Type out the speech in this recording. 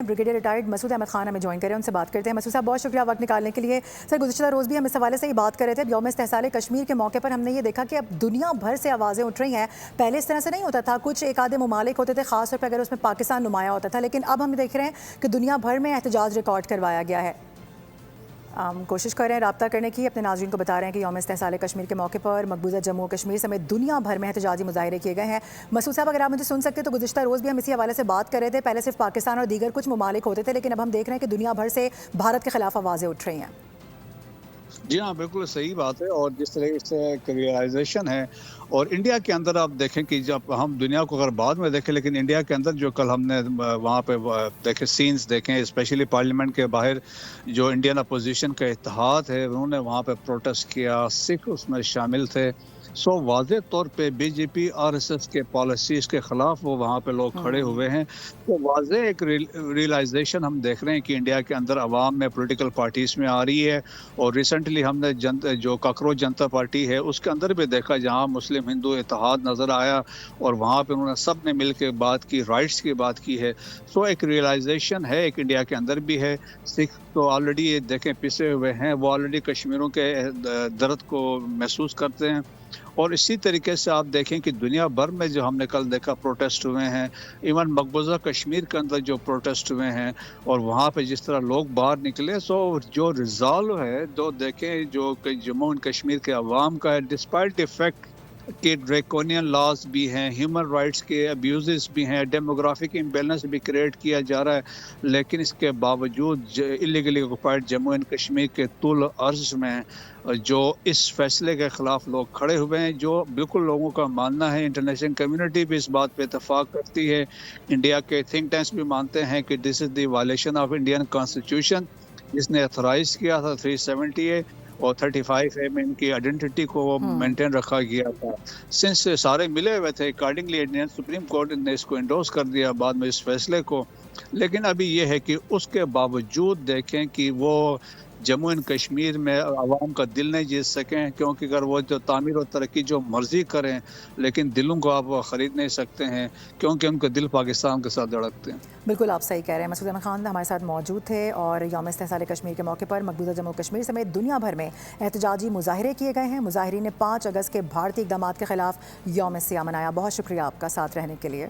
Brigadier retired Masood Ahmad Khan हमें join करें, उनसे बात करते हैं। मसूद साहब, बहुत शुक्रिया वक्त निकालने के लिए। सर, गुज़िश्ता रोज़ भी हम इस हवाले से ही बात कर रहे थे। यौम इस्तेहसाल कश्मीर के मौके पर हमने ये देखा कि अब दुनिया भर से आवाज़ें उठ रही हैं। पहले इस तरह से नहीं होता था, कुछ एक आधे ममालिक होते थे, ख़ास तौर पर अगर उसमें पाकिस्तान नुमाया होता था, लेकिन अब हम देख रहे हैं कि दुनिया भर में एहतजाज रिकॉर्ड करवाया गया है। कोशिश कर रहे हैं रब्ता करने की, अपने नाज़रीन को बता रहे हैं कि यौम इस्तेहसाल कश्मीर के मौके पर मकबूजा जम्मू कश्मीर समेत दुनिया भर में एहतजाजी मुजाहरे किए गए हैं। मसूद साहब, अगर आप मुझे सुन सकते तो गुज़िश्ता रोज़ भी हम इसी हवाले से बात कर रहे थे। पहले सिर्फ पाकिस्तान और दीगर कुछ ममालिक होते थे, लेकिन अब हम देख रहे हैं कि दुनिया भर से भारत के खिलाफ आवाज़ें उठ रही हैं। जी हाँ, बिल्कुल सही बात है। और जिस तरह से एक रियलाइजेशन है, और इंडिया के अंदर आप देखें कि जब हम दुनिया को अगर बाद में देखें, लेकिन इंडिया के अंदर जो कल हमने वहाँ पे देखे सीन्स देखें, स्पेशली पार्लियामेंट के बाहर जो इंडियन अपोजिशन का इत्तेहाद है, उन्होंने वहाँ पे प्रोटेस्ट किया, सिख उसमें शामिल थे। सो वाज़ेह तौर पे बीजेपी आरएसएस के पॉलिसीज़ के ख़िलाफ़ वो वहाँ पे लोग खड़े हुए हैं। तो वाज़ेह एक रियलाइजेशन हम देख रहे हैं कि इंडिया के अंदर अवाम में पॉलिटिकल पार्टीज़ में आ रही है। और रिसेंटली हमने जो काकरोच जनता पार्टी है उसके अंदर भी देखा, जहाँ मुस्लिम हिंदू इत्तेहाद नज़र आया और वहाँ पे उन्होंने सब ने मिल के बात की, राइट्स की बात की है। सो एक रियलाइजेशन है, एक इंडिया के अंदर भी है। सिख तो ऑलरेडी ये देखें पिसे हुए हैं, वो ऑलरेडी कश्मीरों के दर्द को महसूस करते हैं। और इसी तरीके से आप देखें कि दुनिया भर में जो हमने कल देखा प्रोटेस्ट हुए हैं, इवन मकबूजा कश्मीर के अंदर जो प्रोटेस्ट हुए हैं और वहाँ पे जिस तरह लोग बाहर निकले, सो जो रिजॉल्व है तो देखें जो जम्मू एंड कश्मीर के अवाम का है, डिस्पाइट इफेक्ट के ड्रैकोनियन लॉज भी हैं, ह्यूमन राइट्स के अब्यूज़ भी हैं, डेमोग्राफिक इम्बैलेंस भी क्रिएट किया जा रहा है, लेकिन इसके बावजूद illegally occupied Jammu and Kashmir के तुल अर्ज में जो इस फैसले के ख़िलाफ़ लोग खड़े हुए हैं, जो बिल्कुल लोगों का मानना है, इंटरनेशनल कम्युनिटी भी इस बात पे इत्तेफाक करती है, इंडिया के थिंक टैंक्स भी मानते हैं कि this is the violation of Indian constitution, जिसने ऑथराइज किया था 370A और 35A में इनकी आइडेंटिटी को मेंटेन रखा गया था। सिंस सारे मिले हुए थे, अकॉर्डिंगली इंडियन सुप्रीम कोर्ट ने इसको इंडोर्स कर दिया बाद में इस फैसले को। लेकिन अभी ये है कि उसके बावजूद देखें कि वो जम्मू एंड कश्मीर में आवाम का दिल नहीं जीत सकें, क्योंकि अगर वो जो तामीर और तरक्की जो मर्जी करें, लेकिन दिलों को आप ख़रीद नहीं सकते हैं, क्योंकि उनके दिल पाकिस्तान के साथ धड़कते हैं। बिल्कुल आप सही कह रहे हैं। मसूद अहमद खान हमारे साथ मौजूद थे और यौम इस्तेहसाल कश्मीर के मौके पर मकबूजा जम्मू कश्मीर समेत दुनिया भर में एहतजाजी मुजाहरे किए गए हैं। मुजाहिरीन ने 5 अगस्त के भारतीय इक़दामात के खिलाफ यौम सियाह मनाया। बहुत शुक्रिया आपका साथ रहने के लिए।